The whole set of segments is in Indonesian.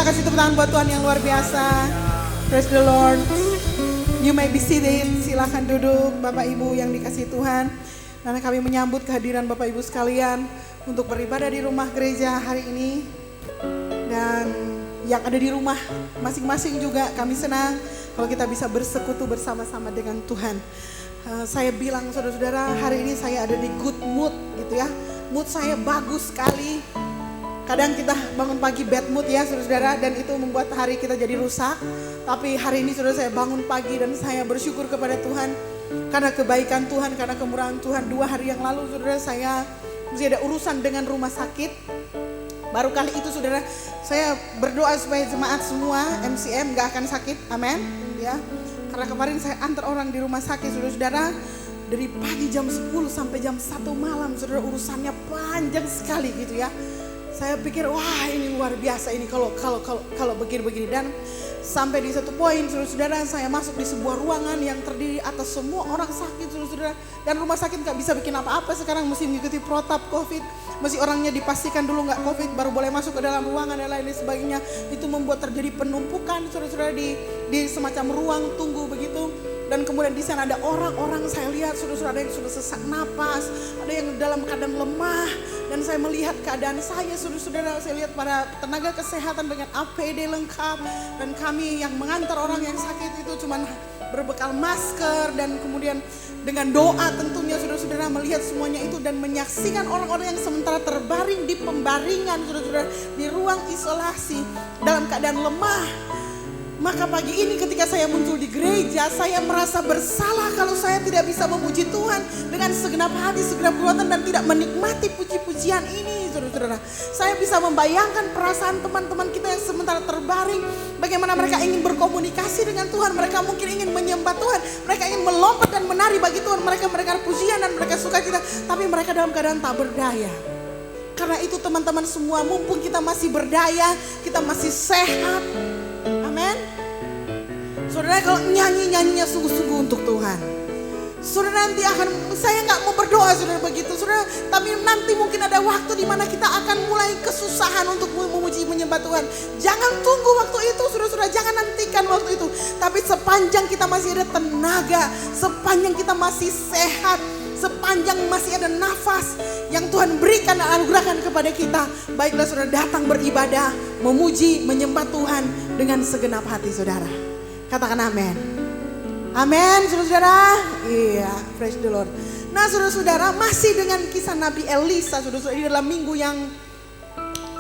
kita kasih tepuk tangan buat Tuhan yang luar biasa. Praise the Lord. You may be seated. Silakan duduk Bapak Ibu yang dikasihi Tuhan. Dan kami menyambut kehadiran Bapak Ibu sekalian untuk beribadah di rumah gereja hari ini. Dan yang ada di rumah masing-masing juga kami senang kalau kita bisa bersekutu bersama-sama dengan Tuhan. Saya bilang saudara-saudara, hari ini saya ada di good mood gitu ya. Mood saya bagus sekali. Kadang kita bangun pagi bad mood ya saudara-saudara, dan itu membuat hari kita jadi rusak. Tapi hari ini saudara, saya bangun pagi dan saya bersyukur kepada Tuhan karena kebaikan Tuhan, karena kemurahan Tuhan. 2 hari yang lalu saudara, saya masih ada urusan dengan rumah sakit. Baru kali itu saudara, saya berdoa supaya jemaat semua MCM gak akan sakit, amin ya. Karena kemarin saya antar orang di rumah sakit saudara-saudara, dari pagi jam 10 sampai jam 1 malam saudara, urusannya panjang sekali gitu ya. Saya pikir wah ini luar biasa ini kalau begini-begini, dan sampai di satu poin saudara-saudara, saya masuk di sebuah ruangan yang terdiri atas semua orang sakit saudara-saudara, dan rumah sakit gak bisa bikin apa-apa sekarang, mesti mengikuti protap COVID, mesti orangnya dipastikan dulu gak COVID baru boleh masuk ke dalam ruangan dan lain sebagainya. Itu membuat terjadi penumpukan saudara-saudara di semacam ruang tunggu begitu. Dan kemudian di sana ada orang-orang, saya lihat saudara-saudara, ada yang sudah sesak napas, ada yang dalam keadaan lemah. Dan saya melihat keadaan saya saudara-saudara, saya lihat para tenaga kesehatan dengan APD lengkap. Dan kami yang mengantar orang yang sakit itu cuma berbekal masker, dan kemudian dengan doa tentunya saudara-saudara, melihat semuanya itu dan menyaksikan orang-orang yang sementara terbaring di pembaringan saudara-saudara, di ruang isolasi dalam keadaan lemah. Maka pagi ini ketika saya muncul di gereja, saya merasa bersalah kalau saya tidak bisa memuji Tuhan dengan segenap hati, segenap kekuatan, dan tidak menikmati puji-pujian ini saudara-saudara. Saya bisa membayangkan perasaan teman-teman kita yang sementara terbaring, bagaimana mereka ingin berkomunikasi dengan Tuhan, mereka mungkin ingin menyembah Tuhan, mereka ingin melompat dan menari bagi Tuhan, mereka pujian dan mereka sukacita, tapi mereka dalam keadaan tak berdaya. Karena itu teman-teman semua, mumpung kita masih berdaya, kita masih sehat, amin. Saudara, kalau nyanyinya sungguh-sungguh untuk Tuhan, saudara nanti saya gak mau berdoa saudara begitu saudara, tapi nanti mungkin ada waktu di mana kita akan mulai kesusahan untuk memuji menyembah Tuhan. Jangan tunggu waktu itu saudara-saudara, jangan nantikan waktu itu. Tapi sepanjang kita masih ada tenaga, sepanjang kita masih sehat, sepanjang masih ada nafas yang Tuhan berikan dan anugerahkan kepada kita, baiklah saudara datang beribadah, memuji, menyembah Tuhan dengan segenap hati saudara. Katakan amin. Amin saudara-saudara. Iya, praise the Lord. Nah saudara-saudara, masih dengan kisah Nabi Elisa saudara-saudara, ini dalam minggu yang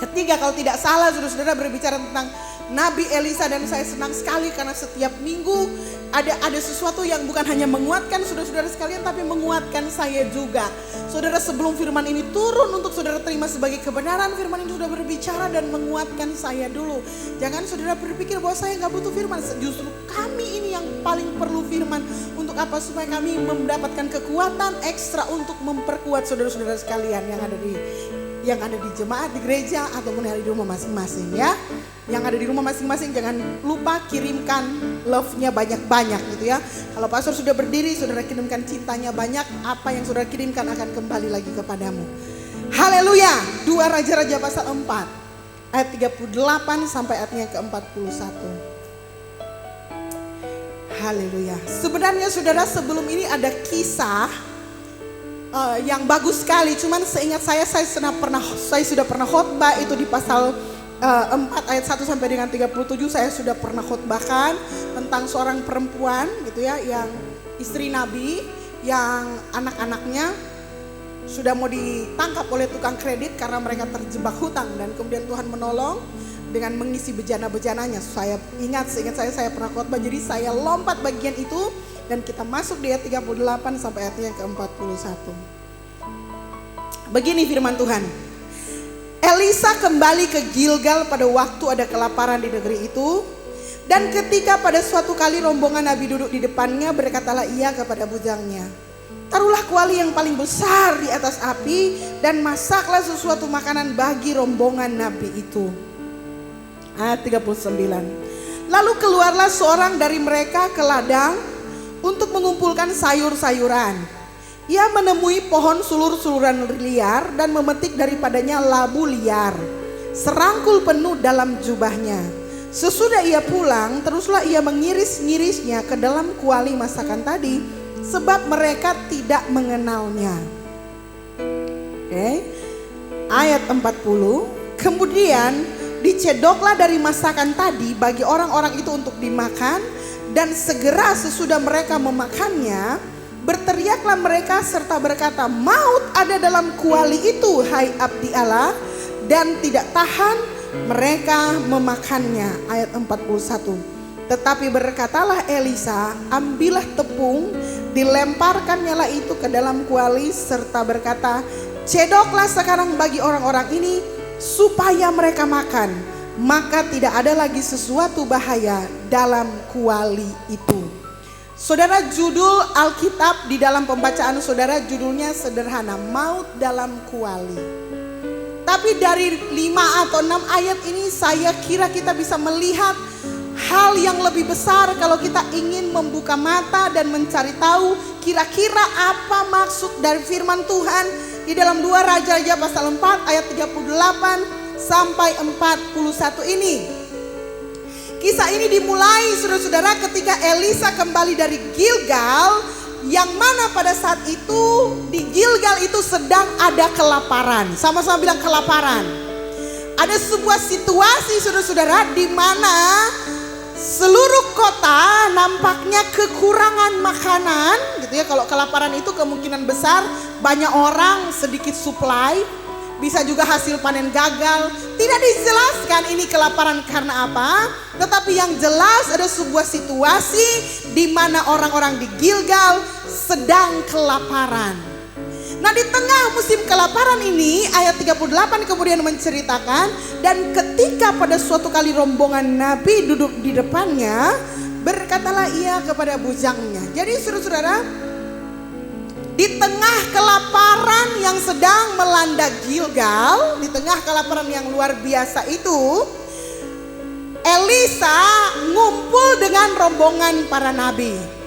ketiga kalau tidak salah saudara-saudara, berbicara tentang Nabi Elisa. Dan saya senang sekali karena setiap minggu ada sesuatu yang bukan hanya menguatkan saudara-saudara sekalian, tapi menguatkan saya juga. Saudara, sebelum firman ini turun untuk saudara terima sebagai kebenaran, firman ini sudah berbicara dan menguatkan saya dulu. Jangan saudara berpikir bahwa saya gak butuh firman, justru kami ini yang paling perlu firman. Untuk apa? Supaya kami mendapatkan kekuatan ekstra untuk memperkuat saudara-saudara sekalian yang ada di jemaat, di gereja, ataupun yang ada di rumah masing-masing ya. Yang ada di rumah masing-masing jangan lupa kirimkan love-nya banyak-banyak gitu ya. Kalau pastor sudah berdiri, saudara kirimkan cintanya banyak, apa yang saudara kirimkan akan kembali lagi kepadamu. Haleluya. 2 Raja-Raja pasal 4 ayat 38 sampai ayatnya ke-41. Haleluya. Sebenarnya saudara, sebelum ini ada kisah yang bagus sekali, cuman seingat saya sudah pernah khotbah itu di pasal 4 ayat 1 sampai dengan 37. Saya sudah pernah khotbahkan tentang seorang perempuan gitu ya, yang istri Nabi, yang anak-anaknya sudah mau ditangkap oleh tukang kredit karena mereka terjebak hutang, dan kemudian Tuhan menolong dengan mengisi bejana-bejananya. Seingat saya pernah khotbah, jadi saya lompat bagian itu dan kita masuk di ayat 38 sampai ayat yang ke-41. Begini firman Tuhan. Elisa kembali ke Gilgal pada waktu ada kelaparan di negeri itu. Dan ketika pada suatu kali rombongan Nabi duduk di depannya, berkatalah ia kepada bujangnya, taruhlah kuali yang paling besar di atas api dan masaklah sesuatu makanan bagi rombongan Nabi itu. Ayat 39. Lalu keluarlah seorang dari mereka ke ladang untuk mengumpulkan sayur-sayuran. Ia menemui pohon sulur-suluran liar dan memetik daripadanya labu liar. serangkul penuh dalam jubahnya. Sesudah ia pulang, teruslah ia mengiris-ngirisnya ke dalam kuali masakan tadi, sebab mereka tidak mengenalnya. Oke. Ayat 40, kemudian dicedoklah dari masakan tadi bagi orang-orang itu untuk dimakan, dan segera sesudah mereka memakannya, berteriaklah mereka serta berkata, maut ada dalam kuali itu, hai abdi Allah, dan tidak tahan mereka memakannya. Ayat 41, tetapi berkatalah Elisa, ambillah tepung, dilemparkannyalah itu ke dalam kuali, serta berkata, cedoklah sekarang bagi orang-orang ini supaya mereka makan, maka tidak ada lagi sesuatu bahaya dalam kuali itu. Saudara, judul Alkitab di dalam pembacaan saudara judulnya sederhana, maut dalam kuali. Tapi dari 5 atau 6 ayat ini saya kira kita bisa melihat hal yang lebih besar kalau kita ingin membuka mata dan mencari tahu kira-kira apa maksud dari firman Tuhan di dalam 2 Raja-Raja pasal 4 ayat 38 sampai 41 ini. Kisah ini dimulai saudara-saudara ketika Elisa kembali dari Gilgal, yang mana pada saat itu di Gilgal itu sedang ada kelaparan. Sama-sama bilang kelaparan. Ada sebuah situasi saudara-saudara di mana seluruh kota nampaknya kekurangan makanan gitu ya. Kalau kelaparan itu kemungkinan besar banyak orang, sedikit supply, bisa juga hasil panen gagal. Tidak dijelaskan ini kelaparan karena apa, tetapi yang jelas ada sebuah situasi di mana orang-orang di Gilgal sedang kelaparan. Nah, di tengah musim kelaparan ini ayat 38 kemudian menceritakan, dan ketika pada suatu kali rombongan nabi duduk di depannya, berkatalah ia kepada bujangnya. Jadi saudara-saudara, di tengah kelaparan yang sedang melanda Gilgal, di tengah kelaparan yang luar biasa itu, Elisa ngumpul dengan rombongan para nabi.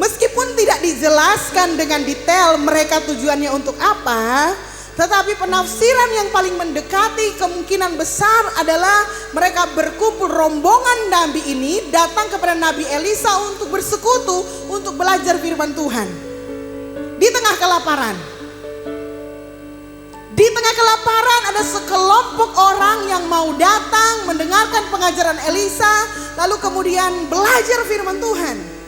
Meskipun tidak dijelaskan dengan detail mereka tujuannya untuk apa, tetapi penafsiran yang paling mendekati kemungkinan besar adalah mereka berkumpul, rombongan nabi ini datang kepada Nabi Elisa untuk bersekutu, untuk belajar firman Tuhan. Di tengah kelaparan. Di tengah kelaparan ada sekelompok orang yang mau datang mendengarkan pengajaran Elisa, lalu kemudian belajar firman Tuhan.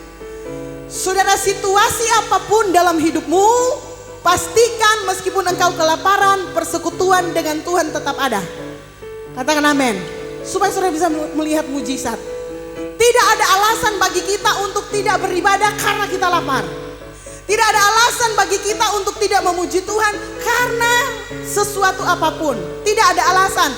Saudara, situasi apapun dalam hidupmu, pastikan meskipun engkau kelaparan, persekutuan dengan Tuhan tetap ada. Katakan amin. Supaya saudara bisa melihat mujizat. Tidak ada alasan bagi kita untuk tidak beribadah karena kita lapar. Tidak ada alasan bagi kita untuk tidak memuji Tuhan karena sesuatu apapun. Tidak ada alasan.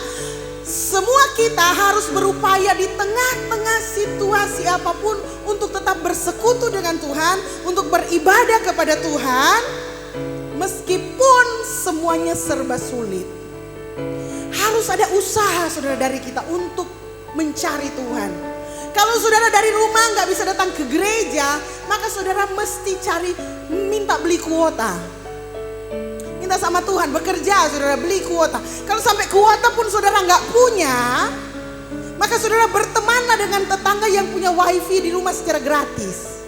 Semua kita harus berupaya di tengah-tengah situasi apapun untuk tetap bersekutu dengan Tuhan, untuk beribadah kepada Tuhan, meskipun semuanya serba sulit. Harus ada usaha saudara dari kita untuk mencari Tuhan. Kalau saudara dari rumah nggak bisa datang ke gereja, maka saudara mesti minta beli kuota. Minta sama Tuhan, bekerja saudara, beli kuota. Kalau sampai kuota pun saudara nggak punya, maka saudara bertemanlah dengan tetangga yang punya wifi di rumah secara gratis.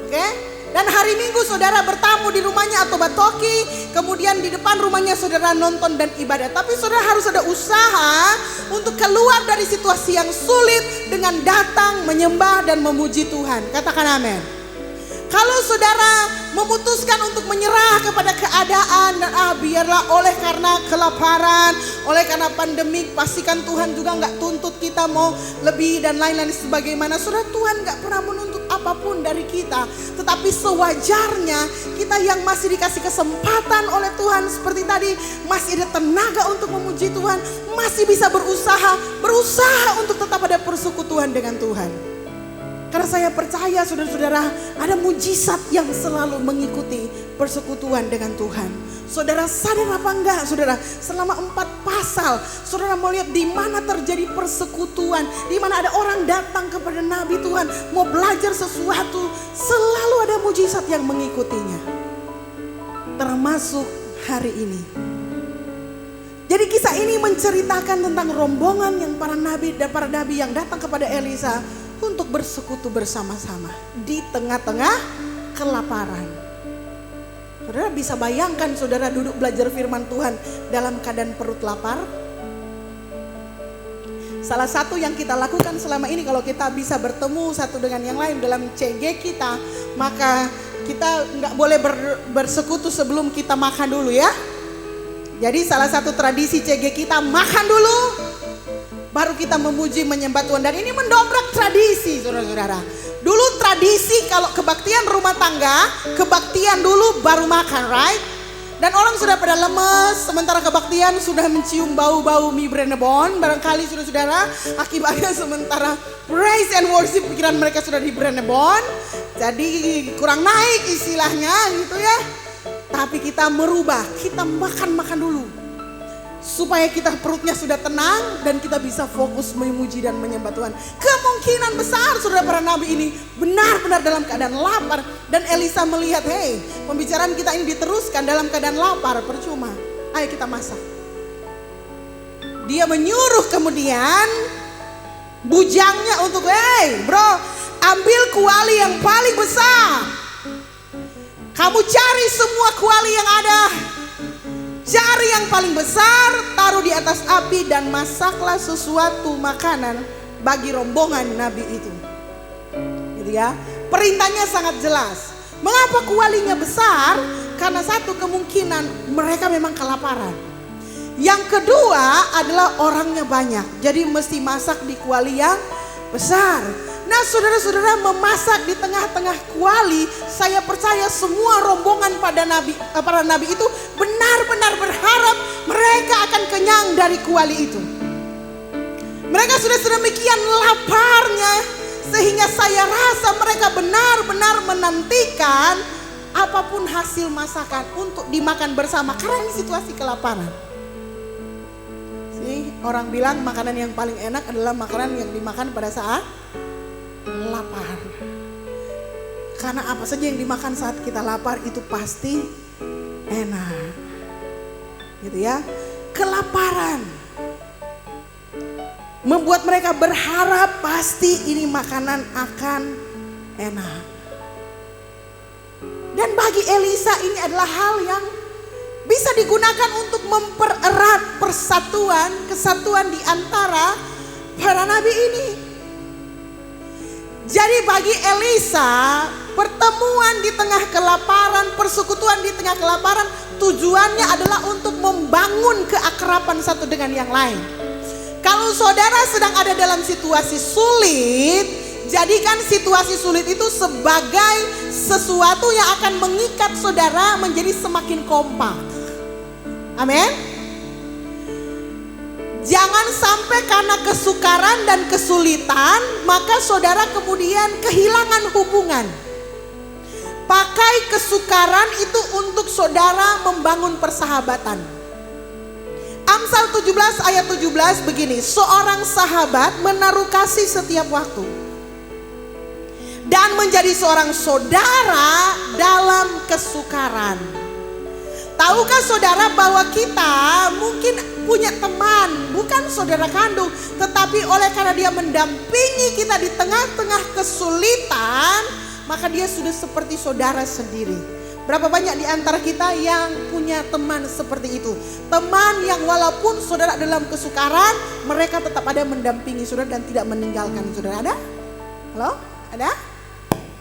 Oke? Dan hari Minggu saudara bertamu di rumahnya atau batoki, kemudian di depan rumahnya saudara nonton dan ibadah. Tapi saudara harus ada usaha untuk keluar dari situasi yang sulit dengan datang menyembah dan memuji Tuhan. Katakan amin. Kalau saudara memutuskan untuk menyerah kepada keadaan dan biarlah oleh karena kelaparan, oleh karena pandemik, pastikan Tuhan juga nggak tuntut kita mau lebih dan lain-lain sebagaimana. Saudara, Tuhan nggak pernah menuntut apapun dari kita, tetapi sewajarnya kita yang masih dikasih kesempatan oleh Tuhan seperti tadi, masih ada tenaga untuk memuji Tuhan, masih bisa berusaha untuk tetap ada persekutuan dengan Tuhan. Karena saya percaya saudara-saudara, ada mujizat yang selalu mengikuti persekutuan dengan Tuhan. Saudara sadar apa enggak saudara, selama 4 pasal saudara melihat di mana terjadi persekutuan, di mana ada orang datang kepada Nabi Tuhan mau belajar sesuatu, selalu ada mujizat yang mengikutinya. Termasuk hari ini. Jadi kisah ini menceritakan tentang rombongan yang para nabi dan para nabi yang datang kepada Elisa untuk bersekutu bersama-sama di tengah-tengah kelaparan. Saudara bisa bayangkan saudara duduk belajar firman Tuhan dalam keadaan perut lapar? Salah satu yang kita lakukan selama ini kalau kita bisa bertemu satu dengan yang lain dalam CG kita, maka kita nggak boleh bersekutu sebelum kita makan dulu ya. Jadi salah satu tradisi CG kita makan dulu, baru kita memuji menyembah Tuhan. Dan ini mendobrak tradisi saudara-saudara. Dulu tradisi kalau kebaktian rumah tangga, kebaktian dulu baru makan, right? Dan orang sudah pada lemes, sementara kebaktian sudah mencium bau-bau mie Brennebon. Barangkali saudara-saudara, akibatnya sementara praise and worship pikiran mereka sudah di Brennebon. Jadi kurang naik istilahnya gitu ya. Tapi kita merubah, kita makan dulu. Supaya kita perutnya sudah tenang dan kita bisa fokus memuji dan menyembah Tuhan. Kemungkinan besar saudara para nabi ini benar-benar dalam keadaan lapar. Dan Elisa melihat, hey, pembicaraan kita ini diteruskan dalam keadaan lapar, percuma. Ayo kita masak. Dia menyuruh kemudian bujangnya untuk, hey bro, ambil kuali yang paling besar. Kamu cari semua kuali yang ada. Cari yang paling besar, taruh di atas api dan masaklah sesuatu makanan bagi rombongan nabi itu. Gitu ya. Perintahnya sangat jelas. Mengapa kualinya besar? Karena satu kemungkinan mereka memang kelaparan. Yang kedua adalah orangnya banyak. Jadi mesti masak di kuali yang besar. Nah saudara-saudara, memasak di tengah-tengah kuali, saya percaya semua rombongan para nabi itu benar-benar berharap mereka akan kenyang dari kuali itu. Mereka sudah sedemikian laparnya sehingga saya rasa mereka benar-benar menantikan apapun hasil masakan untuk dimakan bersama karena ini situasi kelaparan. Orang bilang makanan yang paling enak adalah makanan yang dimakan pada saat lapar. Karena apa saja yang dimakan saat kita lapar itu pasti enak. Gitu ya. Kelaparan membuat mereka berharap pasti ini makanan akan enak. Dan bagi Elisa ini adalah hal yang bisa digunakan untuk mempererat kesatuan di antara para nabi ini. Jadi bagi Elisa, pertemuan di tengah kelaparan, persekutuan di tengah kelaparan, tujuannya adalah untuk membangun keakraban satu dengan yang lain. Kalau saudara sedang ada dalam situasi sulit, jadikan situasi sulit itu sebagai sesuatu yang akan mengikat saudara menjadi semakin kompak. Amin. Jangan sampai karena kesukaran dan kesulitan maka saudara kemudian kehilangan hubungan. Pakai kesukaran itu untuk saudara membangun persahabatan. Amsal 17 ayat 17 begini, seorang sahabat menaruh kasih setiap waktu dan menjadi seorang saudara dalam kesukaran. Tahukah saudara bahwa kita mungkin punya teman, bukan saudara kandung, tetapi oleh karena dia mendampingi kita di tengah-tengah kesulitan, maka dia sudah seperti saudara sendiri. Berapa banyak di antara kita yang punya teman seperti itu? Teman yang walaupun saudara dalam kesukaran, mereka tetap ada mendampingi saudara dan tidak meninggalkan saudara. Ada? Halo? Ada?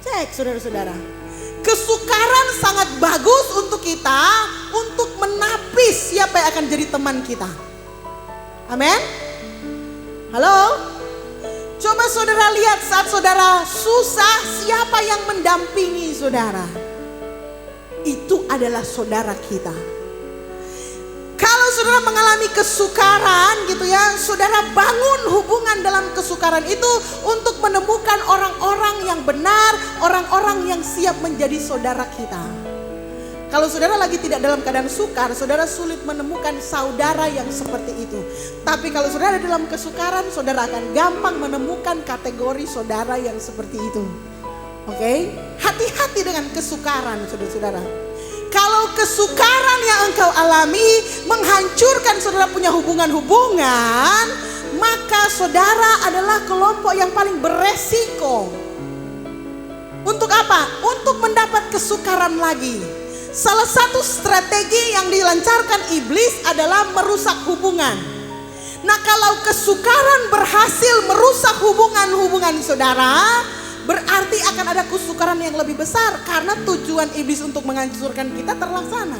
Cek saudara-saudara. Kesukaran sangat bagus untuk kita, untuk menapis siapa yang akan jadi teman kita. Amin. Halo. Coba saudara lihat saat saudara susah, siapa yang mendampingi saudara? Itu adalah saudara kita. Kalau saudara mengalami kesukaran gitu ya, saudara bangun hubungan dalam kesukaran itu untuk menemukan orang-orang yang benar, orang-orang yang siap menjadi saudara kita. Kalau saudara lagi tidak dalam keadaan sukar, saudara sulit menemukan saudara yang seperti itu. Tapi kalau saudara dalam kesukaran, saudara akan gampang menemukan kategori saudara yang seperti itu. Oke? Hati-hati dengan kesukaran, saudara-saudara. Kalau kesukaran yang engkau alami menghancurkan saudara punya hubungan-hubungan, maka saudara adalah kelompok yang paling beresiko. Untuk apa? Untuk mendapat kesukaran lagi. Salah satu strategi yang dilancarkan iblis adalah merusak hubungan. Nah, kalau kesukaran berhasil merusak hubungan-hubungan saudara, berarti akan ada kesukaran yang lebih besar karena tujuan iblis untuk menghancurkan kita terlaksana.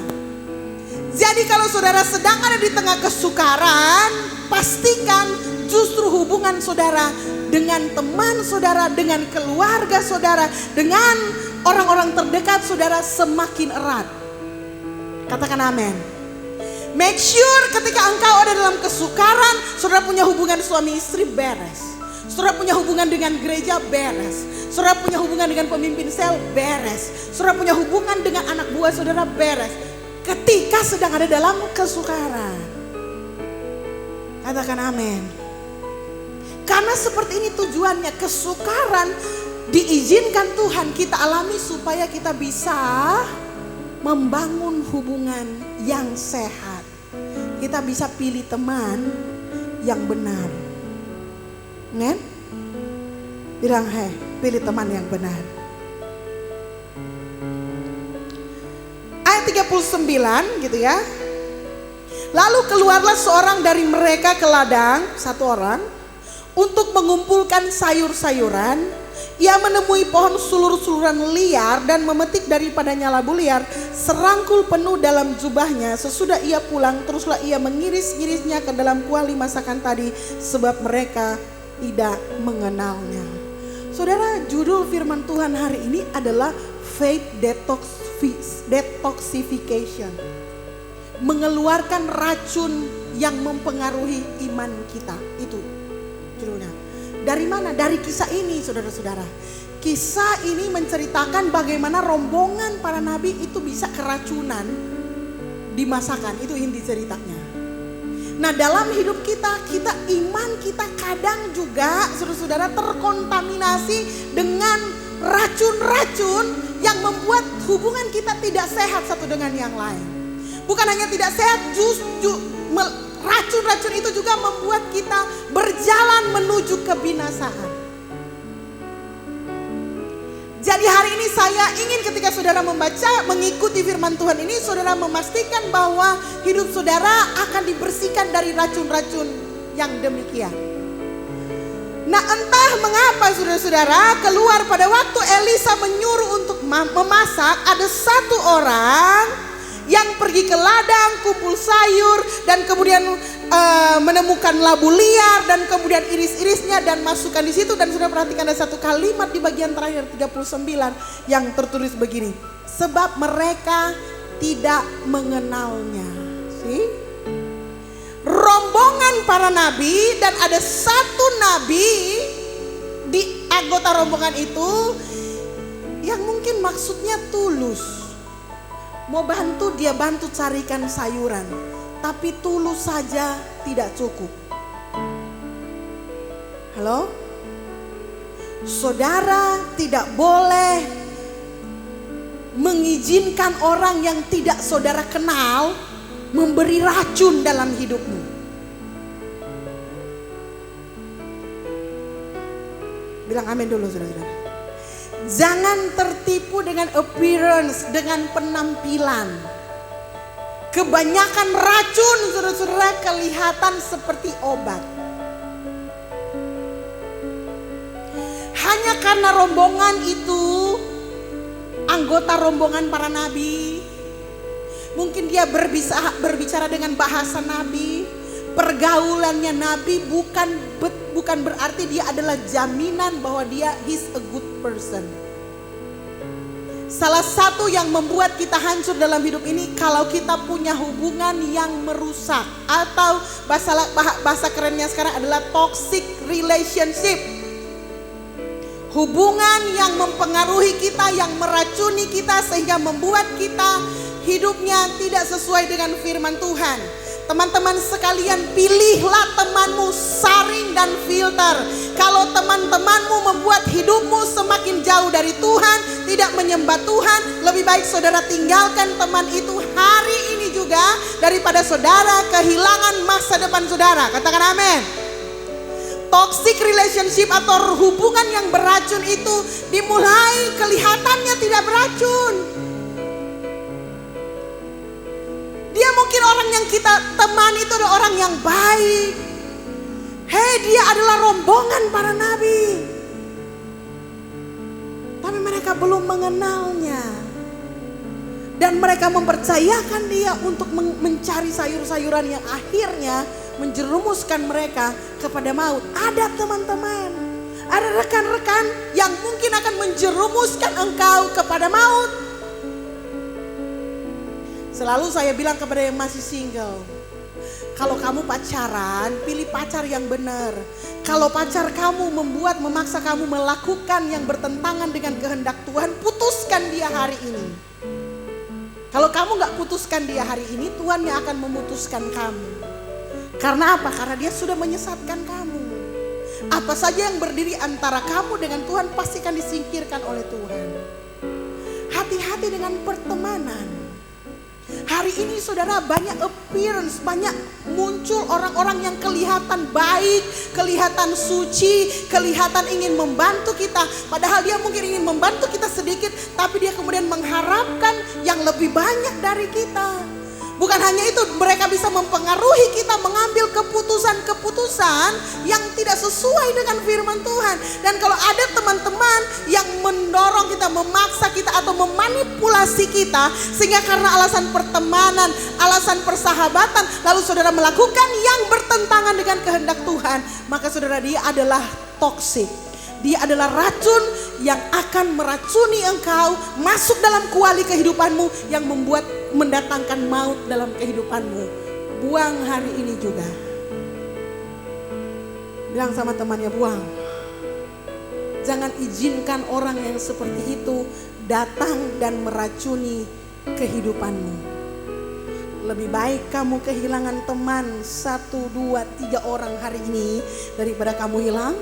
Jadi kalau saudara sedang ada di tengah kesukaran, pastikan justru hubungan saudara dengan teman saudara, dengan keluarga saudara, dengan orang-orang terdekat saudara semakin erat. Katakan amin. Make sure ketika engkau ada dalam kesukaran, saudara punya hubungan suami istri beres. Saudara punya hubungan dengan gereja beres. Saudara punya hubungan dengan pemimpin sel beres. Saudara punya hubungan dengan anak buah saudara beres. Ketika sedang ada dalam kesukaran. Katakan amin. Karena seperti ini tujuannya, kesukaran diizinkan Tuhan kita alami supaya kita bisa membangun hubungan yang sehat. Kita bisa pilih teman yang benar. Nen? Bilang, pilih teman yang benar. Ayat 39 gitu ya. Lalu keluarlah seorang dari mereka ke ladang, satu orang, untuk mengumpulkan sayur-sayuran. Ia menemui pohon sulur-suluran liar dan memetik daripadanya labu liar, serangkul penuh dalam jubahnya. Sesudah ia pulang, teruslah ia mengiris-irisnya ke dalam kuali masakan tadi, sebab mereka tidak mengenalnya. Saudara, judul firman Tuhan hari ini adalah faith detoxification. Mengeluarkan racun yang mempengaruhi iman kita. Itu judulnya. Dari mana? Dari kisah ini saudara-saudara. Kisah ini menceritakan bagaimana rombongan para nabi itu bisa keracunan di masakan. Itu inti ceritanya. Nah, dalam hidup kita iman kita kadang juga saudara-saudara terkontaminasi dengan racun-racun yang membuat hubungan kita tidak sehat satu dengan yang lain. Bukan hanya tidak sehat, justru racun-racun itu juga membuat kita berjalan menuju kebinasaan. Jadi hari ini saya ingin ketika saudara membaca, mengikuti firman Tuhan ini, saudara memastikan bahwa hidup saudara akan dibersihkan dari racun-racun yang demikian. Nah, entah mengapa saudara-saudara, keluar pada waktu Elisa menyuruh untuk memasak, ada satu orang yang pergi ke ladang, kumpul sayur, dan kemudian menemukan labu liar, dan kemudian iris-irisnya dan masukkan di situ. Dan sudah perhatikan ada satu kalimat di bagian terakhir 39 yang tertulis begini, sebab mereka tidak mengenalnya. Rombongan para nabi, dan ada satu nabi di anggota rombongan itu yang mungkin maksudnya tulus. Mau bantu, dia bantu carikan sayuran. Tapi tulus saja tidak cukup. Halo? Saudara tidak boleh mengizinkan orang yang tidak saudara kenal memberi racun dalam hidupmu. Bilang amin dulu saudara-saudara. Jangan tertipu dengan appearance, dengan penampilan. Kebanyakan racun saudara-saudara kelihatan seperti obat. Hanya karena rombongan itu anggota rombongan para nabi, mungkin dia berbicara dengan bahasa nabi, pergaulannya nabi, bukan berarti dia adalah jaminan bahwa dia is a good person. Salah satu yang membuat kita hancur dalam hidup ini, kalau kita punya hubungan yang merusak, atau bahasa kerennya sekarang adalah toxic relationship. Hubungan yang mempengaruhi kita, yang meracuni kita, sehingga membuat kita hidupnya tidak sesuai dengan firman Tuhan. Teman-teman sekalian, pilihlah temanmu, saring dan filter. Kalau teman-temanmu membuat hidupmu semakin jauh dari Tuhan, tidak menyembah Tuhan, lebih baik saudara tinggalkan teman itu hari ini juga daripada saudara kehilangan masa depan saudara. Katakan amin. Toxic relationship atau hubungan yang beracun itu dimulai kelihatannya tidak beracun. Dia mungkin orang yang kita teman itu adalah orang yang baik. Hei, dia adalah rombongan para nabi. Tapi mereka belum mengenalnya. Dan mereka mempercayakan dia untuk mencari sayur-sayuran yang akhirnya menjerumuskan mereka kepada maut. Ada teman-teman, ada rekan-rekan yang mungkin akan menjerumuskan engkau kepada maut. Selalu saya bilang kepada yang masih single, kalau kamu pacaran, pilih pacar yang benar. Kalau pacar kamu memaksa kamu melakukan yang bertentangan dengan kehendak Tuhan, putuskan dia hari ini. Kalau kamu gak putuskan dia hari ini, Tuhan yang akan memutuskan kamu. Karena apa? Karena dia sudah menyesatkan kamu. Apa saja yang berdiri antara kamu dengan Tuhan pasti akan disingkirkan oleh Tuhan. Hati-hati dengan pertemanan. Hari ini saudara, banyak appearance, banyak muncul orang-orang yang kelihatan baik, kelihatan suci, kelihatan ingin membantu kita. Padahal dia mungkin ingin membantu kita sedikit, tapi dia kemudian mengharapkan yang lebih banyak dari kita. Bukan hanya itu, mereka bisa mempengaruhi kita mengambil keputusan-keputusan yang tidak sesuai dengan firman Tuhan. Dan kalau ada teman-teman yang mendorong kita, memaksa kita atau memanipulasi kita, sehingga karena alasan pertemanan, alasan persahabatan, lalu saudara melakukan yang bertentangan dengan kehendak Tuhan, maka saudara, dia adalah toksik. Dia adalah racun yang akan meracuni engkau, masuk dalam kuali kehidupanmu yang mendatangkan maut dalam kehidupanmu. Buang hari ini juga. Bilang sama temannya, buang. Jangan izinkan orang yang seperti itu datang dan meracuni kehidupanmu. Lebih baik kamu kehilangan teman 1, 2, 3 orang hari ini daripada kamu hilang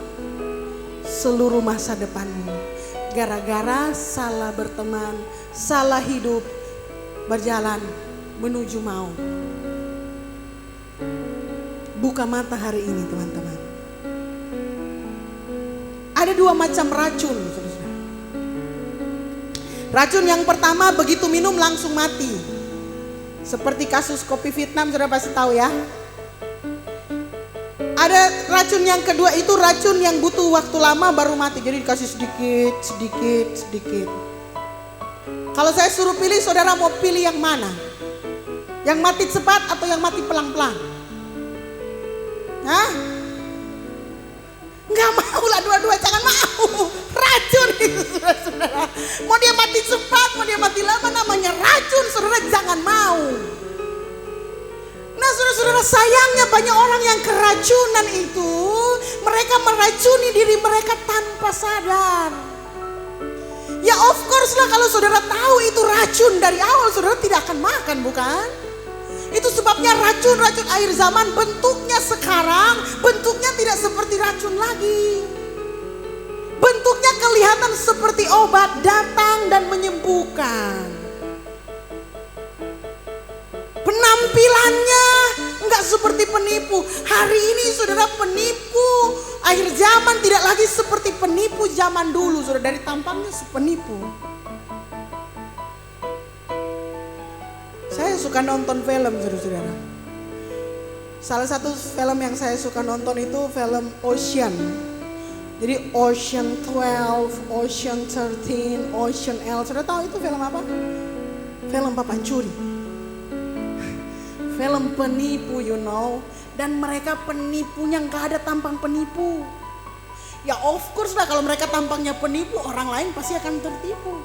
seluruh masa depanmu gara-gara salah berteman, salah hidup, berjalan menuju maut. Buka mata hari ini teman-teman. Ada 2 macam racun. Racun yang pertama, begitu minum langsung mati. Seperti kasus kopi Vietnam, sudah pasti tahu ya. Ada racun yang kedua, itu racun yang butuh waktu lama baru mati. Jadi dikasih sedikit. Kalau saya suruh pilih, saudara mau pilih yang mana? Yang mati cepat atau yang mati pelan-pelan? Hah? Nggak mau lah dua-dua, jangan mau. Racun itu saudara. Mau dia mati cepat, mau dia mati lama, namanya racun, saudara, jangan mau. Nah saudara-saudara, sayangnya banyak orang yang keracunan itu, mereka meracuni diri mereka tanpa sadar. Ya of course lah, kalau saudara tahu itu racun dari awal, saudara tidak akan makan, bukan? Itu sebabnya racun-racun akhir zaman bentuknya sekarang, bentuknya tidak seperti racun lagi. Bentuknya kelihatan seperti obat, datang dan menyembuhkan. Penampilannya enggak seperti penipu. Hari ini saudara, penipu akhir zaman tidak lagi seperti penipu zaman dulu. Saudara, dari tampangnya penipu. Saya suka nonton film, saudara-saudara. Salah satu film yang saya suka nonton itu film Ocean. Jadi Ocean 12, Ocean 13, Ocean L. Saudara tahu itu film apa? Film papancuri. Film penipu, you know. Dan mereka penipunya gak ada tampang penipu. Ya of course lah, kalau mereka tampangnya penipu, orang lain pasti akan tertipu.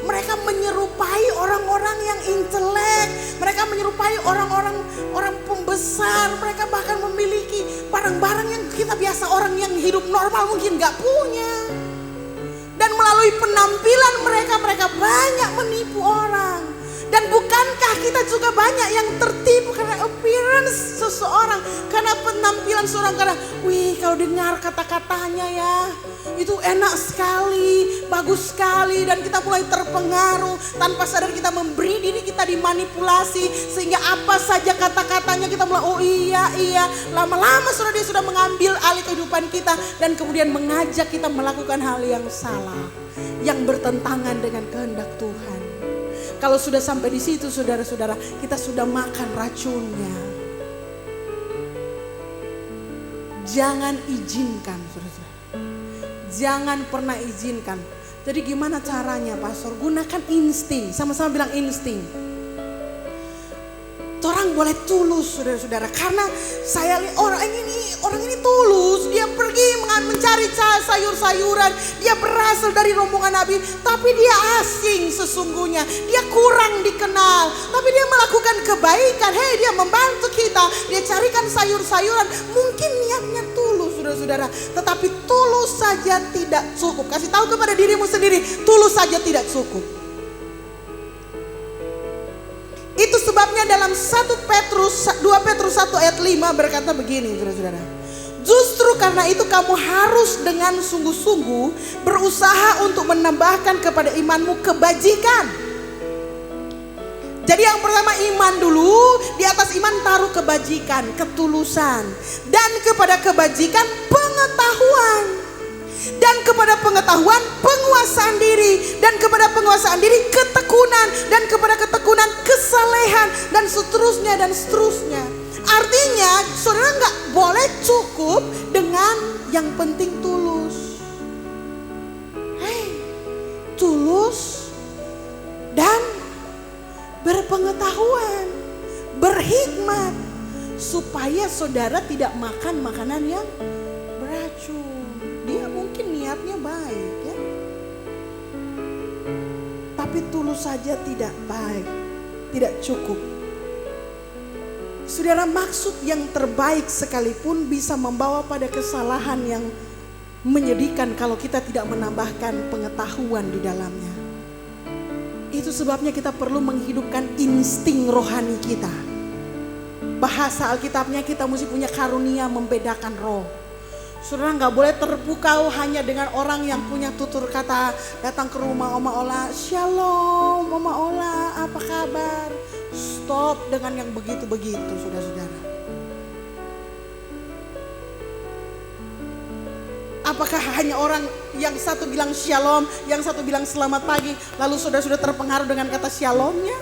Mereka menyerupai orang-orang yang intelek. Mereka menyerupai orang pembesar. Mereka bahkan memiliki barang-barang yang kita biasa orang yang hidup normal mungkin gak punya. Dan melalui penampilan mereka banyak menipu orang. Dan bukankah kita juga banyak yang tertipu karena appearance seseorang, karena penampilan seorang, karena wih kalau dengar kata-katanya ya itu enak sekali, bagus sekali, dan kita mulai terpengaruh tanpa sadar kita memberi diri kita dimanipulasi sehingga apa saja kata-katanya kita mulai oh iya, lama-lama dia sudah mengambil alih kehidupan kita dan kemudian mengajak kita melakukan hal yang salah, yang bertentangan dengan kehendak Tuhan. Kalau sudah sampai di situ saudara-saudara, kita sudah makan racunnya. Jangan izinkan saudara-saudara. Jangan pernah izinkan. Jadi gimana caranya pastor? Gunakan insting, sama-sama bilang insting. Orang boleh tulus saudara-saudara, karena saya lihat orang ini tulus. Dia pergi mencari sayur-sayuran, dia berasal dari rombongan Nabi, tapi dia asing sesungguhnya. Dia kurang dikenal, tapi dia melakukan kebaikan. Dia membantu kita, dia carikan sayur-sayuran. Mungkin niatnya tulus saudara-saudara, tetapi tulus saja tidak cukup. Kasih tahu kepada dirimu sendiri, tulus saja tidak cukup. Itu sebabnya dalam 2 Petrus 1 ayat 5 berkata begini saudara-saudara. Justru karena itu kamu harus dengan sungguh-sungguh berusaha untuk menambahkan kepada imanmu kebajikan. Jadi yang pertama iman dulu, di atas iman taruh kebajikan, ketulusan. Dan kepada kebajikan pengetahuan. Dan kepada pengetahuan penguasaan diri, dan kepada penguasaan diri ketekunan, dan kepada ketekunan kesalehan, dan seterusnya. Artinya saudara nggak boleh cukup dengan yang penting tulus. Tulus dan berpengetahuan, berhikmat, supaya saudara tidak makan makanan yang beracun. Dia mungkin niatnya baik ya, tapi tulus saja tidak baik, tidak cukup. Saudara, maksud yang terbaik sekalipun bisa membawa pada kesalahan yang menyedihkan kalau kita tidak menambahkan pengetahuan di dalamnya. Itu sebabnya kita perlu menghidupkan insting rohani kita. Bahasa Alkitabnya kita mesti punya karunia membedakan roh. Saudara nggak boleh terpukau hanya dengan orang yang punya tutur kata, datang ke rumah Oma Ola, Shalom Oma Ola, apa kabar? Stop dengan yang begitu-begitu saudara-saudara. Apakah hanya orang yang satu bilang shalom, yang satu bilang selamat pagi, lalu saudara-saudara terpengaruh dengan kata shalomnya?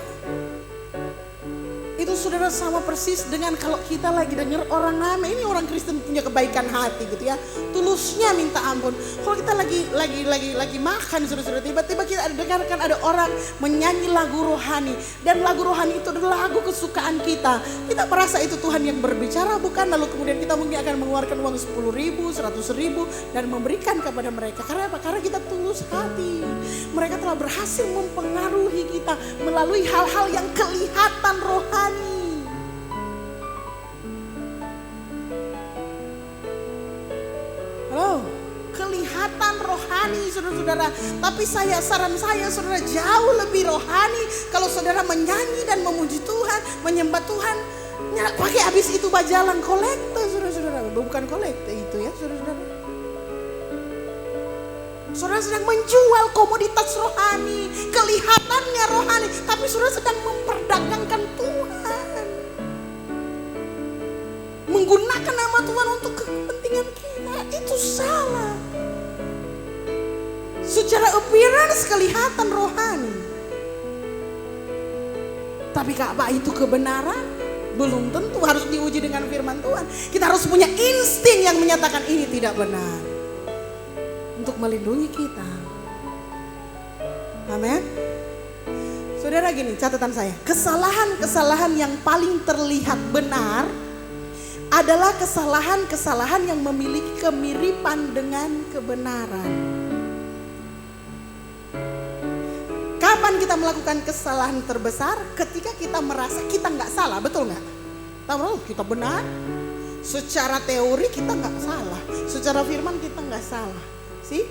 Itu saudara sama persis dengan kalau kita lagi dengar orang nama, ini orang Kristen punya kebaikan hati gitu ya, tulusnya minta ampun. Kalau kita lagi makan saudara-saudara, tiba-tiba kita dengarkan ada orang menyanyi lagu rohani, dan lagu rohani itu adalah lagu kesukaan kita. Kita merasa itu Tuhan yang berbicara, bukan? Lalu kemudian kita mungkin akan mengeluarkan uang 10.000, 100.000 dan memberikan kepada mereka. Karena apa? Karena kita tulus hati. Mereka telah berhasil mempengaruhi kita melalui hal-hal yang kelihatan rohani. Kelihatan rohani saudara-saudara. Tapi saran saya saudara jauh lebih rohani kalau saudara menyanyi dan memuji Tuhan, menyembah Tuhan, pakai habis itu bajalan kolekte saudara-saudara. Bukan kolekte itu ya saudara-saudara. Saudara sedang menjual komoditas rohani, kelihatannya rohani, tapi saudara sedang memperdagangkan Tuhan. Menggunakan nama Tuhan untuk kepentingan kita, itu salah. Secara appearance kelihatan rohani, tapi apa itu kebenaran? Belum tentu, harus diuji dengan firman Tuhan. Kita harus punya insting yang menyatakan ini tidak benar, untuk melindungi kita. Amin. Saudara, gini catatan saya, kesalahan-kesalahan yang paling terlihat benar adalah kesalahan-kesalahan yang memiliki kemiripan dengan kebenaran. Kapan kita melakukan kesalahan terbesar? Ketika kita merasa kita nggak salah, betul nggak? Tahu kita benar. Secara teori kita nggak salah, secara firman kita nggak salah.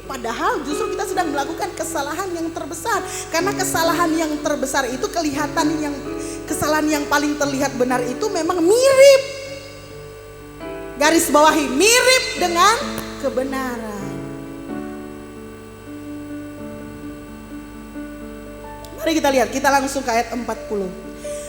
Padahal justru kita sedang melakukan kesalahan yang terbesar. Karena kesalahan yang terbesar itu kesalahan yang paling terlihat benar itu memang mirip. Garis bawahi, mirip dengan kebenaran. Mari kita lihat, kita langsung ke ayat 40.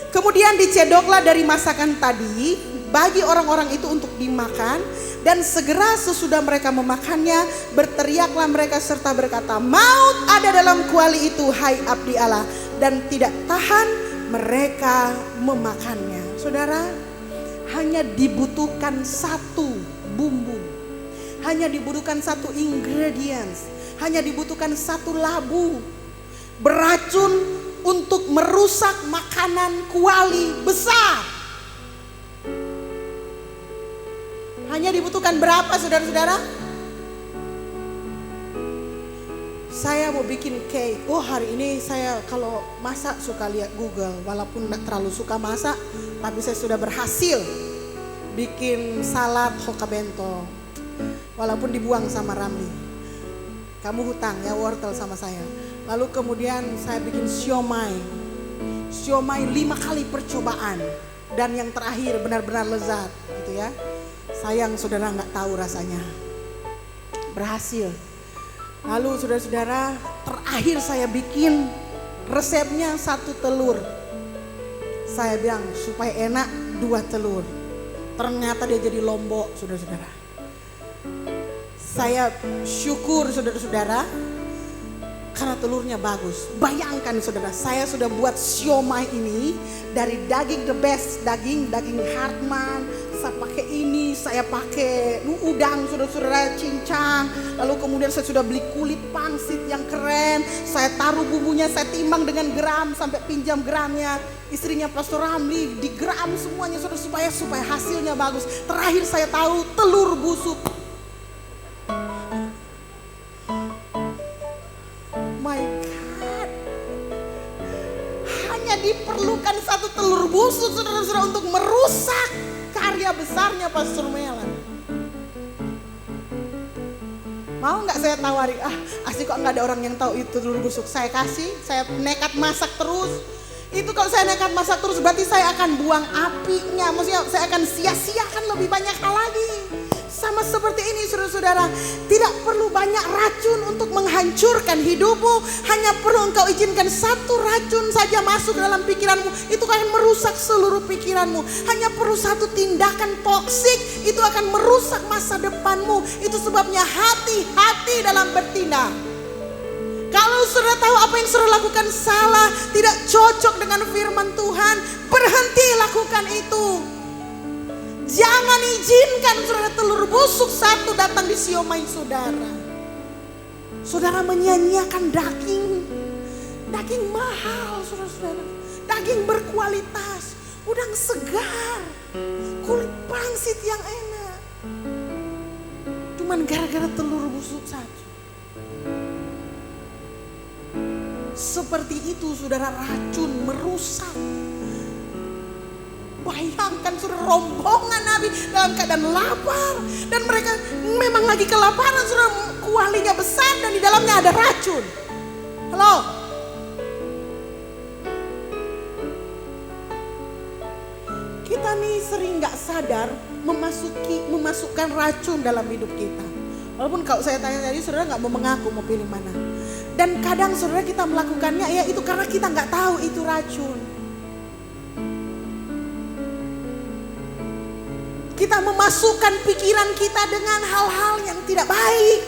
Kemudian dicedoklah dari masakan tadi bagi orang-orang itu untuk dimakan, dan segera sesudah mereka memakannya berteriaklah mereka serta berkata, maut ada dalam kuali itu, hai abdi Allah, dan tidak tahan mereka memakannya. Saudara, hanya dibutuhkan satu bumbu, hanya dibutuhkan satu ingredients, hanya dibutuhkan satu labu beracun untuk merusak makanan kuali besar. Hanya dibutuhkan berapa, saudara-saudara? Saya mau bikin cake. Hari ini saya kalau masak suka lihat Google. Walaupun tidak terlalu suka masak, tapi saya sudah berhasil bikin salad hoka bento. Walaupun dibuang sama Ramli. Kamu hutang ya wortel sama saya. Lalu kemudian saya bikin siomay. Siomay 5 kali percobaan. Dan yang terakhir benar-benar lezat gitu ya. Sayang saudara nggak tahu rasanya. Berhasil. Lalu saudara-saudara, terakhir saya bikin resepnya 1 telur. Saya bilang supaya enak 2 telur. Ternyata dia jadi lombok, saudara-saudara. Saya syukur saudara-saudara karena telurnya bagus. Bayangkan saudara, saya sudah buat siomay ini dari daging the best, daging Hartman. Saya pakai ini, saya pakai udang saudara-saudara, cincang. Lalu kemudian saya sudah beli kulit pangsit yang keren. Saya taruh bumbunya, saya timbang dengan gram sampai pinjam gramnya. Istrinya Pastor Ramli di gram semuanya saudara supaya hasilnya bagus. Terakhir saya tahu telur busuk. My God. Hanya diperlukan 1 telur busuk saudara-saudara untuk merusak karya besarnya Pastor Melan. Mau nggak saya tawari? Asik kok nggak ada orang yang tahu itu telur busuk. Saya kasih, saya nekat masak terus. Itu kalau saya nekat masak terus berarti saya akan buang apinya. Maksudnya saya akan sia-siakan lebih banyak hal lagi. Sama seperti ini saudara-saudara, tidak perlu banyak racun untuk menghancurkan hidupmu. Hanya perlu engkau izinkan 1 racun saja masuk dalam pikiranmu, itu akan merusak seluruh pikiranmu. Hanya perlu 1 tindakan toksik, itu akan merusak masa depanmu. Itu sebabnya hati-hati dalam bertindak. Kalau saudara tahu apa yang saudara lakukan salah, tidak cocok dengan firman Tuhan, berhenti lakukan itu. Jangan izinkan saudara telur busuk 1 datang di siomay saudara. Saudara menyia-nyiakan daging mahal saudara-saudara. Daging berkualitas, udang segar, kulit pangsit yang enak. Cuman gara-gara telur busuk saja. Seperti itu saudara, racun merusak. Bayangkan saudara, rombongan Nabi dalam keadaan lapar. Dan mereka memang lagi kelaparan saudara, kualinya besar dan di dalamnya ada racun. Halo. Kita nih sering gak sadar memasukkan racun dalam hidup kita. Walaupun kalau saya tanya tadi saudara gak mau mengaku mau pilih mana. Dan kadang saudara kita melakukannya ya itu karena kita gak tahu itu racun. Kita memasukkan pikiran kita dengan hal-hal yang tidak baik.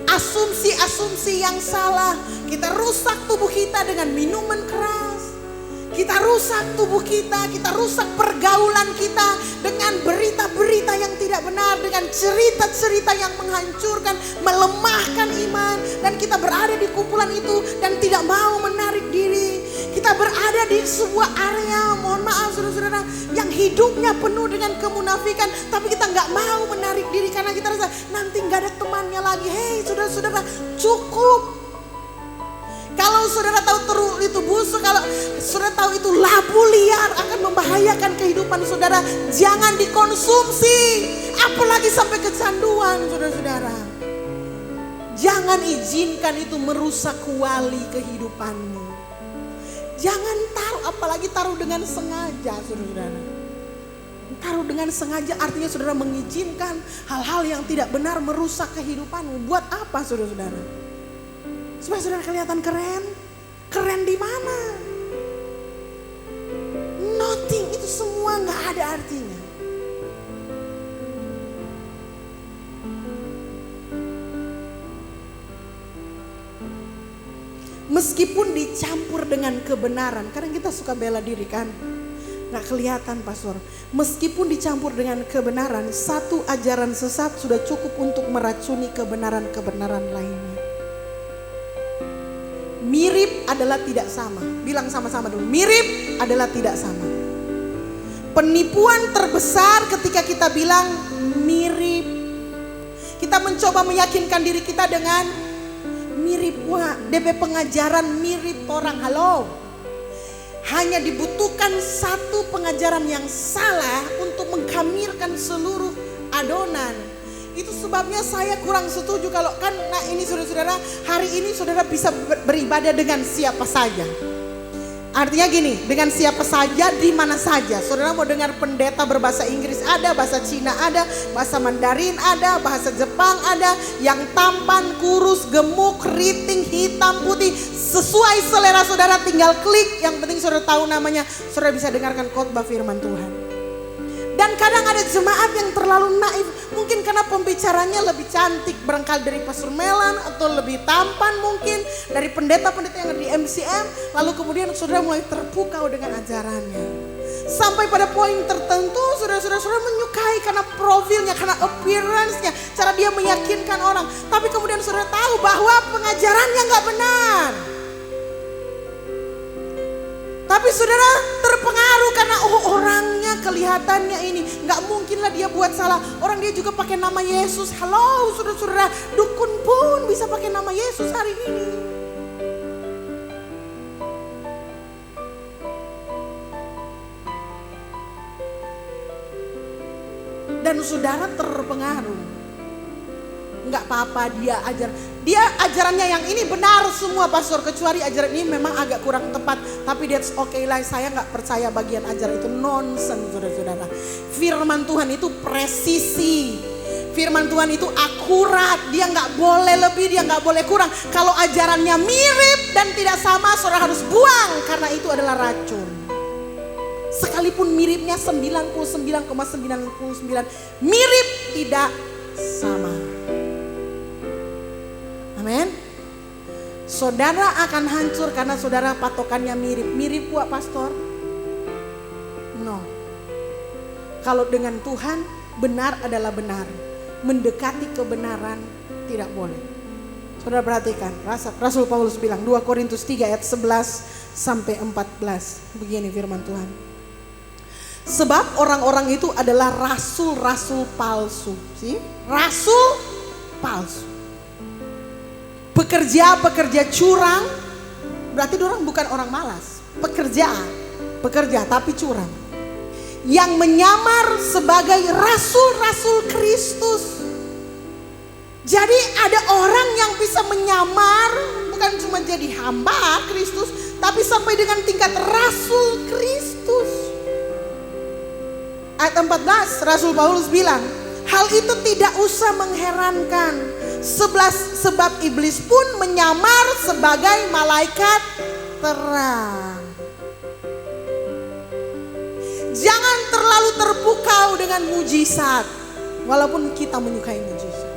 Asumsi-asumsi yang salah. Kita rusak tubuh kita dengan minuman keras. Kita rusak tubuh kita rusak pergaulan kita dengan berita-berita yang tidak benar, dengan cerita-cerita yang menghancurkan, melemahkan iman. Dan kita berada di kumpulan itu dan tidak mau menarik diri. Kita berada di sebuah area, mohon maaf saudara-saudara, yang hidupnya penuh dengan kemunafikan. Tapi kita gak mau menarik diri karena kita rasa nanti gak ada temannya lagi. Hei saudara-saudara, cukup. Kalau saudara tahu telur itu busuk, kalau saudara tahu itu labu liar akan membahayakan kehidupan saudara, jangan dikonsumsi. apalagi sampai kecanduan, saudara-saudara. Jangan izinkan itu merusak kuali kehidupanmu. Jangan taruh, apalagi taruh dengan sengaja, saudara-saudara. Taruh dengan sengaja artinya saudara mengizinkan hal-hal yang tidak benar merusak kehidupanmu. Buat apa, saudara-saudara? Supaya saudara kelihatan keren. Keren di mana? Nothing, itu semua gak ada artinya. Meskipun dicampur dengan kebenaran. Kadang kita suka bela diri kan. Gak kelihatan pastor. Meskipun dicampur dengan kebenaran, satu ajaran sesat sudah cukup untuk meracuni kebenaran-kebenaran lainnya. Mirip adalah tidak sama. Bilang sama-sama dulu. Mirip adalah tidak sama. Penipuan terbesar ketika kita bilang mirip. Kita mencoba meyakinkan diri kita dengan mirip. Wah, DP pengajaran mirip orang. Halo. Hanya dibutuhkan satu pengajaran yang salah untuk mengkamirkan seluruh adonan. Itu sebabnya saya kurang setuju kalau kan, nah ini saudara-saudara, hari ini saudara bisa beribadah dengan siapa saja. Artinya gini, dengan siapa saja, di mana saja. Saudara mau dengar pendeta berbahasa Inggris ada, bahasa Cina ada, bahasa Mandarin ada, bahasa Jepang ada, yang tampan, kurus, gemuk, keriting, hitam, putih, sesuai selera saudara tinggal klik. Yang penting saudara tahu namanya, saudara bisa dengarkan khotbah firman Tuhan. Dan kadang ada jemaat yang terlalu naif. Mungkin karena pembicaranya lebih cantik barangkali dari Pastor Melan. Atau lebih tampan mungkin dari pendeta-pendeta yang ada di MCM. Lalu kemudian saudara mulai terpukau dengan ajarannya. Sampai pada poin tertentu saudara-saudara menyukai karena profilnya, karena appearance-nya. Cara dia meyakinkan orang. Tapi kemudian saudara tahu bahwa pengajarannya gak benar. Tapi saudara terpengaruh karena orangnya kelihatannya ini. Gak mungkinlah dia buat salah. Orang dia juga pakai nama Yesus. Halo saudara-saudara, dukun pun bisa pakai nama Yesus hari ini. Dan saudara terpengaruh. Enggak apa-apa dia ajarannya yang ini benar semua pastor, kecuali ajaran ini memang agak kurang tepat, tapi that's okay lah, saya nggak percaya bagian ajaran itu nonsense saudara-saudara. Firman Tuhan itu presisi, firman Tuhan itu akurat, dia nggak boleh lebih, dia nggak boleh kurang. Kalau ajarannya mirip dan tidak sama, saudara harus buang karena itu adalah racun. Sekalipun miripnya 99,99 mirip tidak sama. Amin. Saudara akan hancur karena saudara patokannya mirip. Mirip buat pastor? No. Kalau dengan Tuhan benar adalah benar. Mendekati kebenaran tidak boleh. Saudara perhatikan, Rasul Paulus bilang 2 Korintus 3 ayat 11 sampai 14. Begini firman Tuhan. Sebab orang-orang itu adalah rasul-rasul palsu. Rasul palsu. Pekerja curang, berarti orang bukan orang malas. Pekerja tapi curang. Yang menyamar sebagai rasul-rasul Kristus. Jadi ada orang yang bisa menyamar, bukan cuma jadi hamba Kristus, tapi sampai dengan tingkat rasul Kristus. Ayat 14, Rasul Paulus bilang, hal itu tidak usah mengherankan. Sebab iblis pun menyamar sebagai malaikat terang. Jangan terlalu terpukau dengan mujizat, walaupun kita menyukai mujizat.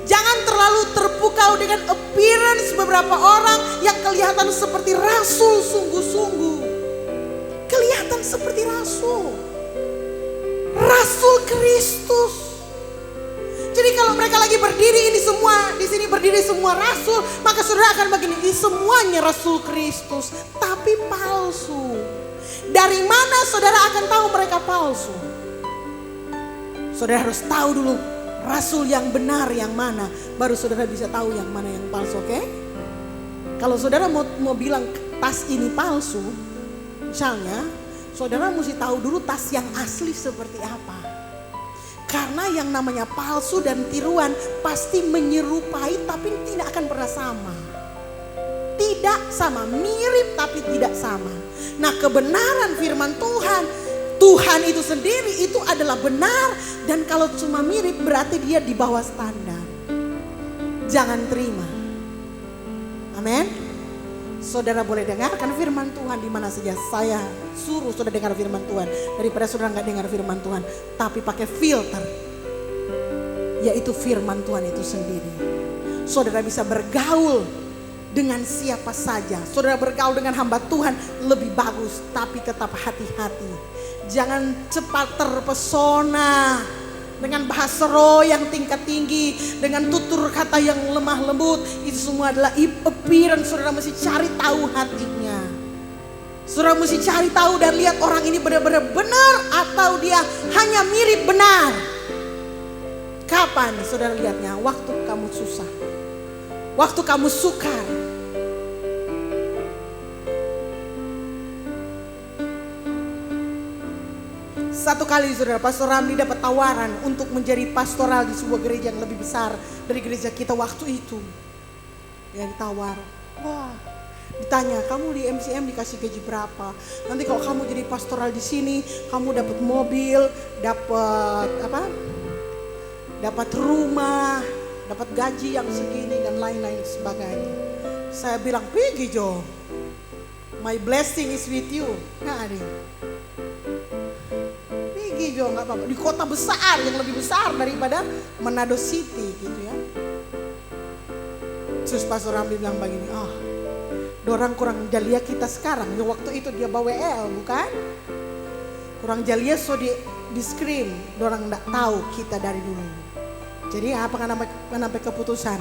Jangan terlalu terpukau dengan appearance beberapa orang yang kelihatan seperti rasul sungguh-sungguh. Kelihatan seperti rasul. Rasul Kristus. Jadi kalau mereka lagi berdiri ini semua, di sini berdiri semua rasul, maka saudara akan begini, ini semuanya rasul Kristus, tapi palsu. Dari mana saudara akan tahu mereka palsu? Saudara harus tahu dulu rasul yang benar yang mana, baru saudara bisa tahu yang mana yang palsu, oke? Kalau saudara mau bilang tas ini palsu, misalnya, saudara mesti tahu dulu tas yang asli seperti apa. Karena yang namanya palsu dan tiruan pasti menyerupai tapi tidak akan pernah sama. Tidak sama, mirip tapi tidak sama. Nah, kebenaran firman Tuhan itu sendiri itu adalah benar. Dan kalau cuma mirip berarti dia di bawah standar. Jangan terima. Amin. Saudara boleh dengarkan firman Tuhan di mana saja. Saya suruh saudara dengar firman Tuhan daripada saudara nggak dengar firman Tuhan, tapi pakai filter, yaitu firman Tuhan itu sendiri. Saudara bisa bergaul dengan siapa saja. Saudara bergaul dengan hamba Tuhan lebih bagus, tapi tetap hati-hati. Jangan cepat terpesona dengan bahasa roh yang tingkat tinggi, dengan tutur kata yang lemah lembut. Itu semua adalah appearance. Saudara mesti cari tahu hatinya. Saudara mesti cari tahu dan lihat orang ini benar-benar benar atau dia hanya mirip benar. Kapan saudara lihatnya? Waktu kamu susah, waktu kamu sukar. Satu kali saudara, Pastor Ramli dapat tawaran untuk menjadi pastoral di sebuah gereja yang lebih besar dari gereja kita waktu itu. Dia ditawar, wah, ditanya, kamu di MCM dikasih gaji berapa? Nanti kalau kamu jadi pastoral di sini, kamu dapat mobil, dapat apa? Dapat rumah, dapat gaji yang segini dan lain-lain sebagainya. Saya bilang, pergi Jo, my blessing is with you. Nggak ada. Jo, nggak apa-apa, di kota besar yang lebih besar daripada Manado City gitu ya. Terus Pastor Ramli bilang begini, dorang kurang jalia kita sekarang. Ya waktu itu dia bawa WL bukan? Kurang jalia so di screen, dorang nggak tahu kita dari dulu. Jadi apa kan sampai keputusan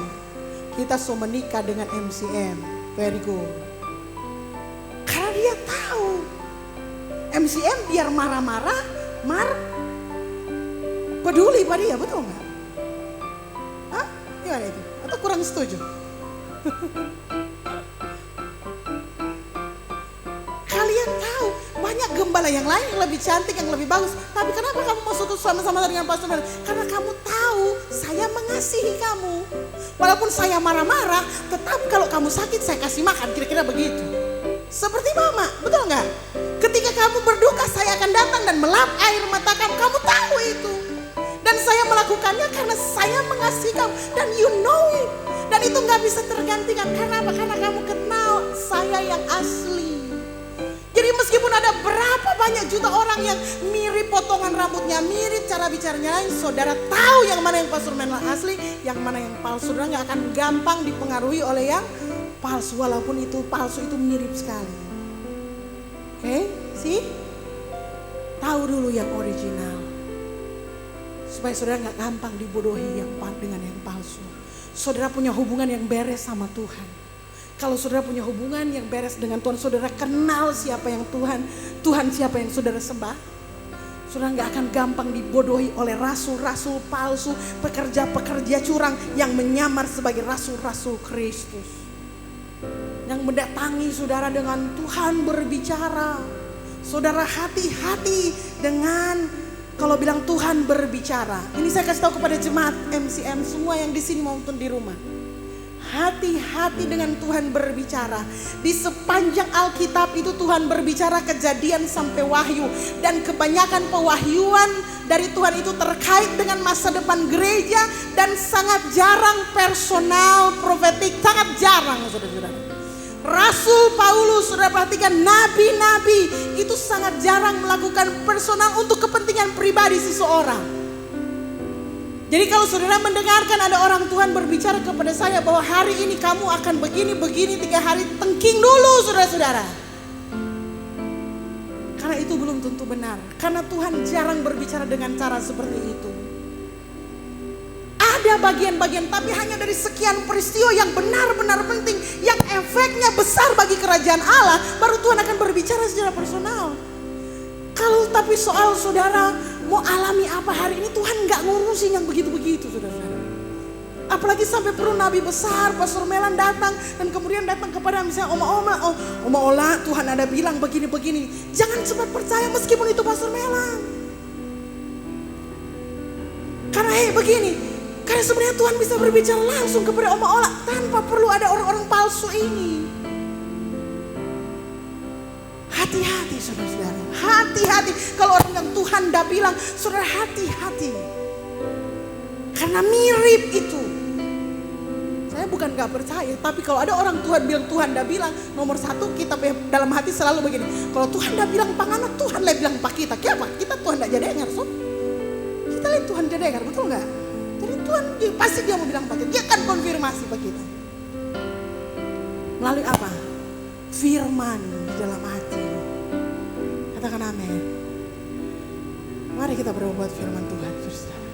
kita so menikah dengan MCM, very good. Karena dia tahu MCM biar marah-marah, peduli pada dia, betul nggak? Hah? Gimana itu? Atau kurang setuju? Kalian tahu banyak gembala yang lain yang lebih cantik, yang lebih bagus. Tapi kenapa kamu mau satu sama-sama dengan Pastor Mel? Karena kamu tahu saya mengasihi kamu. Walaupun saya marah-marah, tetap kalau kamu sakit saya kasih makan, kira-kira begitu. Seperti mama, betul nggak? Ketika kamu berduka saya akan datang dan melap air mata kamu. Kamu tahu itu. Dan saya melakukannya karena saya mengasihi kamu. Dan you know it. Dan itu gak bisa tergantikan. Karena apa? Karena kamu kenal saya yang asli. Jadi meskipun ada berapa banyak juta orang yang mirip potongan rambutnya, mirip cara bicaranya lain, saudara tahu yang mana yang Pastor Menla asli, yang mana yang palsu. Saudara gak akan gampang dipengaruhi oleh yang palsu. Walaupun itu palsu itu mirip sekali. Oke, sih? Tahu dulu yang original. Supaya saudara gak gampang dibodohi dengan yang palsu. Saudara punya hubungan yang beres sama Tuhan. Kalau saudara punya hubungan yang beres dengan Tuhan, saudara kenal siapa yang Tuhan siapa yang saudara sembah. Saudara gak akan gampang dibodohi oleh rasul-rasul palsu, pekerja-pekerja curang yang menyamar sebagai rasul-rasul Kristus. Yang mendatangi saudara dengan Tuhan berbicara. Saudara hati-hati dengan kalau bilang Tuhan berbicara. Ini saya kasih tahu kepada jemaat MCM semua yang di sini maupun di rumah. Hati-hati dengan Tuhan berbicara. Di sepanjang Alkitab itu Tuhan berbicara Kejadian sampai Wahyu. Dan kebanyakan pewahyuan dari Tuhan itu terkait dengan masa depan gereja. Dan sangat jarang personal profetik. Sangat jarang saudara-saudara. Rasul Paulus, saudara perhatikan, nabi-nabi itu sangat jarang melakukan personal untuk kepentingan pribadi seseorang. Jadi kalau saudara mendengarkan ada orang Tuhan berbicara kepada saya bahwa hari ini kamu akan begini 3 hari, tengking dulu saudara-saudara. Karena itu belum tentu benar. Karena Tuhan jarang berbicara dengan cara seperti itu. Ada bagian-bagian, tapi hanya dari sekian peristiwa yang benar-benar penting, yang efeknya besar bagi kerajaan Allah, baru Tuhan akan berbicara secara personal. Kalau tapi soal saudara mau alami apa hari ini, Tuhan gak ngurusin yang begitu-begitu saudara-saudara. Apalagi sampai perlu nabi besar, Pastor Melan datang dan kemudian datang kepada misalnya Oma Ola, Tuhan ada bilang begini-begini. Jangan cepat percaya meskipun itu Pastor Melan. Karena begini, karena sebenarnya Tuhan bisa berbicara langsung kepada Oma Ola tanpa perlu ada orang-orang palsu ini. Hati-hati saudara-saudara, hati-hati. Kalau orang yang Tuhan dah bilang, saudara hati-hati. Karena mirip itu. Saya bukan gak percaya, tapi kalau ada orang Tuhan bilang, Tuhan dah bilang, nomor satu kita dalam hati selalu begini. Kalau Tuhan dah bilang pangana, Tuhan lah bilang pak kita. Kenapa? Kita Tuhan dah jadi dengar, so. Kita lihat Tuhan jadi dengar, betul gak? Jadi Tuhan pasti dia mau bilang pak kita. Dia akan konfirmasi pak kita. Melalui apa? Firman di dalam hati. Katakan amin. Mari kita berbuat firman Tuhan, saudara.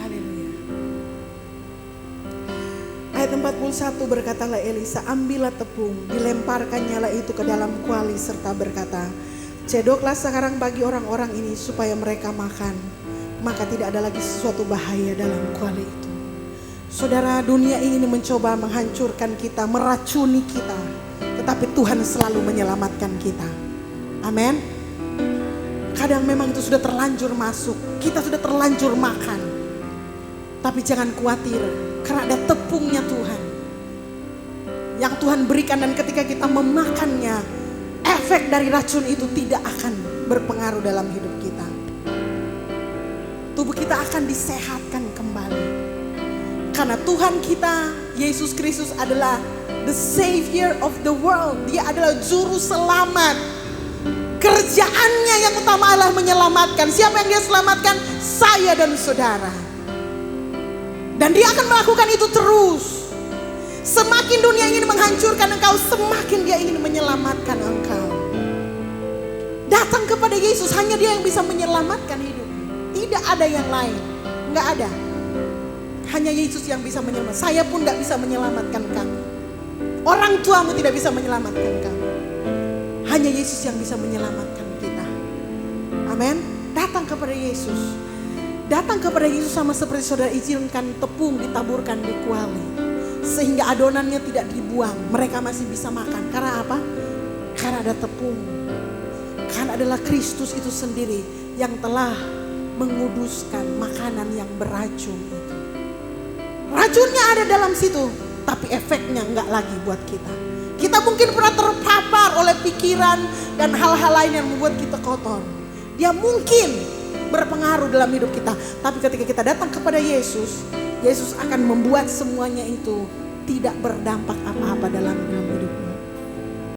Haleluya. Ayat 41 berkatalah Elisa, ambillah tepung, dilemparkannyalah itu ke dalam kuali serta berkata, cedoklah sekarang bagi orang-orang ini supaya mereka makan. Maka tidak ada lagi sesuatu bahaya dalam kuali itu. Saudara, dunia ini mencoba menghancurkan kita, meracuni kita. Tetapi Tuhan selalu menyelamatkan kita. Amin. Kadang memang itu sudah terlanjur masuk, kita sudah terlanjur makan. Tapi jangan khawatir, karena ada tepungnya Tuhan yang Tuhan berikan, dan ketika kita memakannya, efek dari racun itu tidak akan berpengaruh dalam hidup kita. Tubuh kita akan disehatkan kembali. Karena Tuhan kita, Yesus Kristus adalah the Savior of the world. Dia adalah juru selamat. Kerjaannya yang utama adalah menyelamatkan. Siapa yang dia selamatkan? Saya dan saudara. Dan dia akan melakukan itu terus. Semakin dunia ingin menghancurkan engkau, semakin dia ingin menyelamatkan engkau. Datang kepada Yesus, hanya dia yang bisa menyelamatkan hidup. Tidak ada yang lain. Enggak ada. Hanya Yesus yang bisa menyelamatkan. Saya pun tidak bisa menyelamatkan kamu. Orang tuamu tidak bisa menyelamatkan kamu. Hanya Yesus yang bisa menyelamatkan kita. Amin. Datang kepada Yesus. Datang kepada Yesus sama seperti saudara, izinkan tepung ditaburkan di kuali. Sehingga adonannya tidak dibuang. Mereka masih bisa makan. Karena apa? Karena ada tepung. Karena adalah Kristus itu sendiri yang telah menguduskan makanan yang beracun itu. Racunnya ada dalam situ, tapi efeknya enggak lagi buat kita. Kita mungkin pernah terpapar oleh pikiran dan hal-hal lain yang membuat kita kotor. Dia mungkin berpengaruh dalam hidup kita. Tapi ketika kita datang kepada Yesus, Yesus akan membuat semuanya itu tidak berdampak apa-apa dalam hidup.